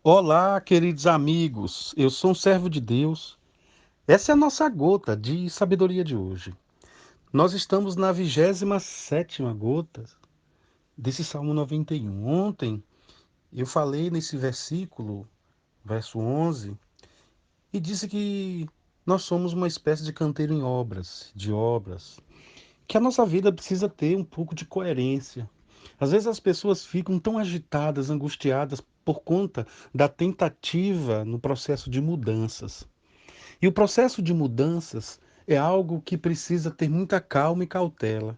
Olá, queridos amigos. Eu sou um servo de Deus. Essa é a nossa gota de sabedoria de hoje. Nós estamos na 27ª gota desse Salmo 91. Ontem eu falei nesse versículo, verso 11, e disse que nós somos uma espécie de canteiro em obras, de obras, que a nossa vida precisa ter um pouco de coerência. Às vezes as pessoas ficam tão agitadas, angustiadas por conta da tentativa no processo de mudanças. E o processo de mudanças é algo que precisa ter muita calma e cautela.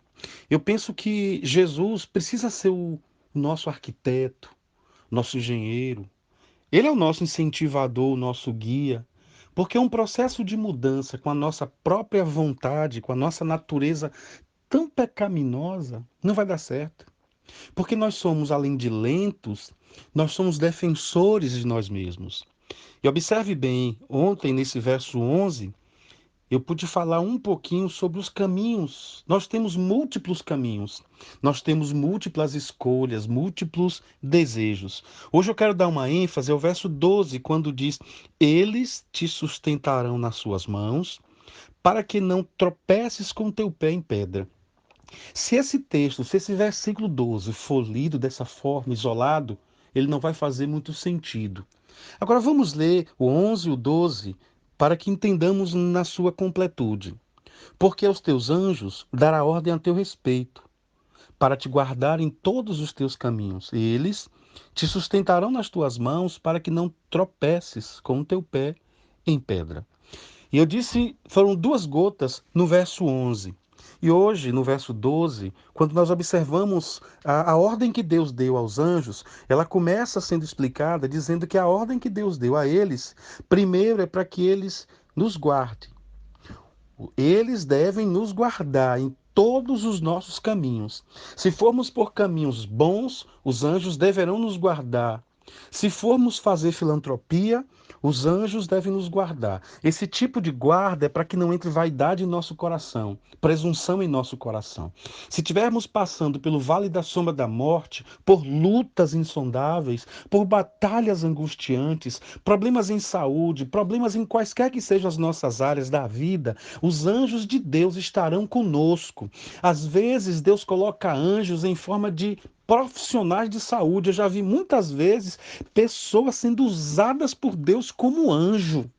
Eu penso que Jesus precisa ser o nosso arquiteto, nosso engenheiro. Ele é o nosso incentivador, o nosso guia, porque um processo de mudança com a nossa própria vontade, com a nossa natureza tão pecaminosa, não vai dar certo. Porque nós somos, além de lentos, nós somos defensores de nós mesmos. E observe bem, ontem, nesse verso 11, eu pude falar um pouquinho sobre os caminhos. Nós temos múltiplos caminhos, nós temos múltiplas escolhas, múltiplos desejos. Hoje eu quero dar uma ênfase ao verso 12, quando diz: Eles te sustentarão nas suas mãos, para que não tropeces com teu pé em pedra. Se esse texto, se esse versículo 12 for lido dessa forma, isolado, ele não vai fazer muito sentido. Agora vamos ler o 11 e o 12 para que entendamos na sua completude. Porque aos teus anjos dará ordem a teu respeito, para te guardar em todos os teus caminhos. E eles te sustentarão nas tuas mãos para que não tropeces com o teu pé em pedra. E eu disse, foram duas gotas no verso 11. E hoje, no verso 12, quando nós observamos a ordem que Deus deu aos anjos, ela começa sendo explicada dizendo que a ordem que Deus deu a eles, primeiro é para que eles nos guardem. Eles devem nos guardar em todos os nossos caminhos. Se formos por caminhos bons, os anjos deverão nos guardar. Se formos fazer filantropia, os anjos devem nos guardar. Esse tipo de guarda é para que não entre vaidade em nosso coração, presunção em nosso coração. Se estivermos passando pelo vale da sombra da morte, por lutas insondáveis, por batalhas angustiantes, problemas em saúde, problemas em quaisquer que sejam as nossas áreas da vida, os anjos de Deus estarão conosco. Às vezes, Deus coloca anjos em forma de profissionais de saúde. Eu já vi muitas vezes pessoas sendo usadas por Deus como anjo.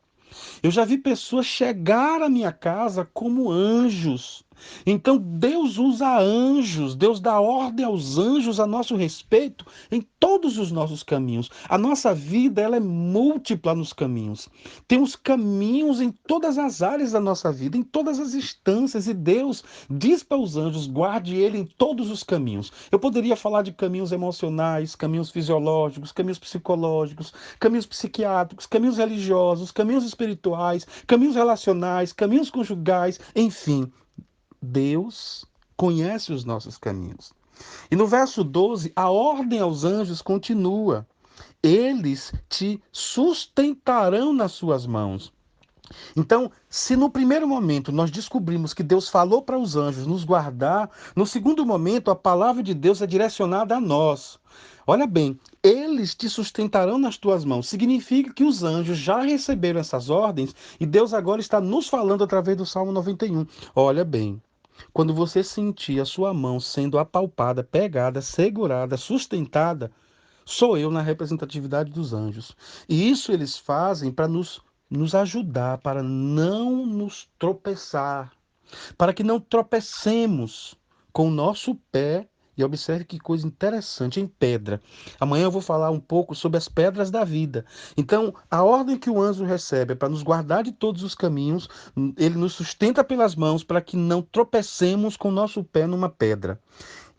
Eu já vi pessoas chegar à minha casa como anjos. Então Deus usa anjos, Deus dá ordem aos anjos a nosso respeito em todos os nossos caminhos. A nossa vida ela é múltipla nos caminhos. Temos caminhos em todas as áreas da nossa vida, em todas as instâncias, e Deus diz para os anjos: guarde ele em todos os caminhos. Eu poderia falar de caminhos emocionais, caminhos fisiológicos, caminhos psicológicos, caminhos psiquiátricos, caminhos religiosos, caminhos espirituais, caminhos relacionais, caminhos conjugais, enfim. Deus conhece os nossos caminhos. E no verso 12, a ordem aos anjos continua. Eles te sustentarão nas suas mãos. Então, se no primeiro momento nós descobrimos que Deus falou para os anjos nos guardar, no segundo momento a palavra de Deus é direcionada a nós. Olha bem, eles te sustentarão nas tuas mãos. Significa que os anjos já receberam essas ordens e Deus agora está nos falando através do Salmo 91. Olha bem, quando você sentir a sua mão sendo apalpada, pegada, segurada, sustentada, sou eu na representatividade dos anjos. E isso eles fazem para nos ajudar, para não nos tropeçar, para que não tropecemos com o nosso pé. E observe que coisa interessante, em pedra. Amanhã eu vou falar um pouco sobre as pedras da vida. Então, a ordem que o anjo recebe é para nos guardar de todos os caminhos, ele nos sustenta pelas mãos para que não tropecemos com o nosso pé numa pedra.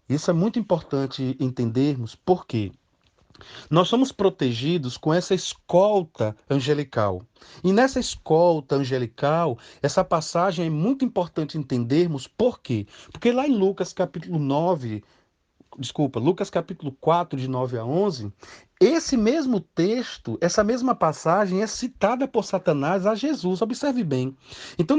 Isso é muito importante entendermos, por quê? Nós somos protegidos com essa escolta angelical. E nessa escolta angelical, essa passagem é muito importante entendermos por quê? Porque lá em Lucas capítulo 9, desculpa, Lucas capítulo 4, de 9 a 11, esse mesmo texto, essa mesma passagem é citada por Satanás a Jesus. Observe bem. Então,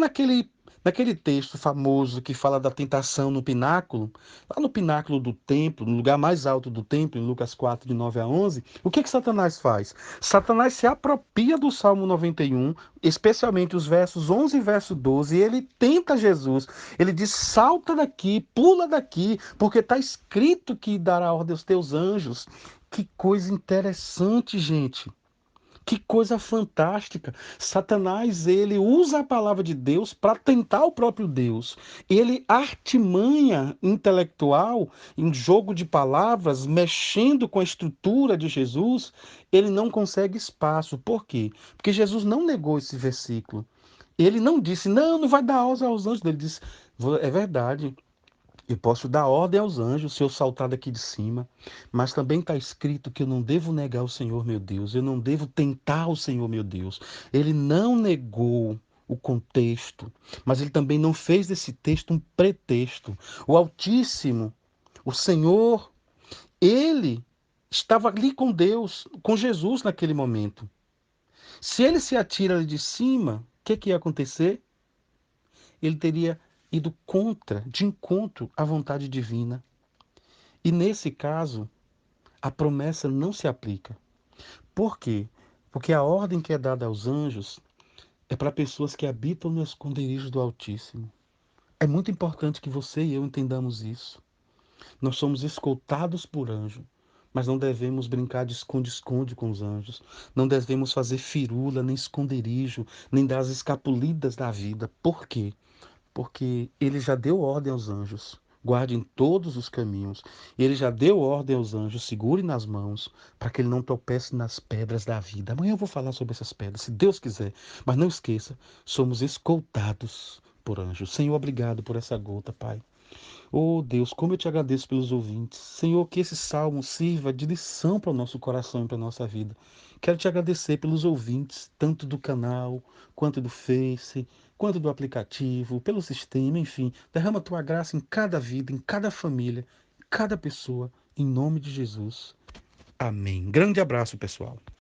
Naquele texto famoso que fala da tentação no pináculo, lá no pináculo do templo, no lugar mais alto do templo, em Lucas 4, de 9 a 11, o que que Satanás faz? Satanás se apropria do Salmo 91, especialmente os versos 11 e verso 12, e ele tenta Jesus. Ele diz: salta daqui, pula daqui, porque está escrito que dará ordem aos teus anjos. Que coisa interessante, gente. Que coisa fantástica. Satanás, ele usa a palavra de Deus para tentar o próprio Deus. Ele artimanha intelectual em jogo de palavras, mexendo com a estrutura de Jesus, ele não consegue espaço. Por quê? Porque Jesus não negou esse versículo. Ele não disse: "Não, não vai dar asa aos anjos". Ele disse: "É verdade. Eu posso dar ordem aos anjos se eu saltar daqui de cima, mas também está escrito que eu não devo negar o Senhor meu Deus, eu não devo tentar o Senhor meu Deus." Ele não negou o contexto, mas ele também não fez desse texto um pretexto. O Altíssimo, o Senhor, ele estava ali com Deus, com Jesus naquele momento. Se ele se atira ali de cima, o que que ia acontecer? Ele teria ido contra, de encontro à vontade divina. E nesse caso, a promessa não se aplica. Por quê? Porque a ordem que é dada aos anjos é para pessoas que habitam no esconderijo do Altíssimo. É muito importante que você e eu entendamos isso. Nós somos escoltados por anjo, mas não devemos brincar de esconde-esconde com os anjos. Não devemos fazer firula, nem esconderijo, nem dar as escapulidas da vida. Por quê? Porque ele já deu ordem aos anjos. Guardem todos os caminhos. Ele já deu ordem aos anjos, segure nas mãos, para que ele não tropece nas pedras da vida. Amanhã eu vou falar sobre essas pedras, se Deus quiser. Mas não esqueça, somos escoltados por anjos. Senhor, obrigado por essa gota, Pai. Oh Deus, como eu te agradeço pelos ouvintes. Senhor, que esse salmo sirva de lição para o nosso coração e para a nossa vida. Quero te agradecer pelos ouvintes, tanto do canal, quanto do Face, quanto do aplicativo, pelo sistema, enfim. Derrama a tua graça em cada vida, em cada família, em cada pessoa, em nome de Jesus. Amém. Grande abraço, pessoal.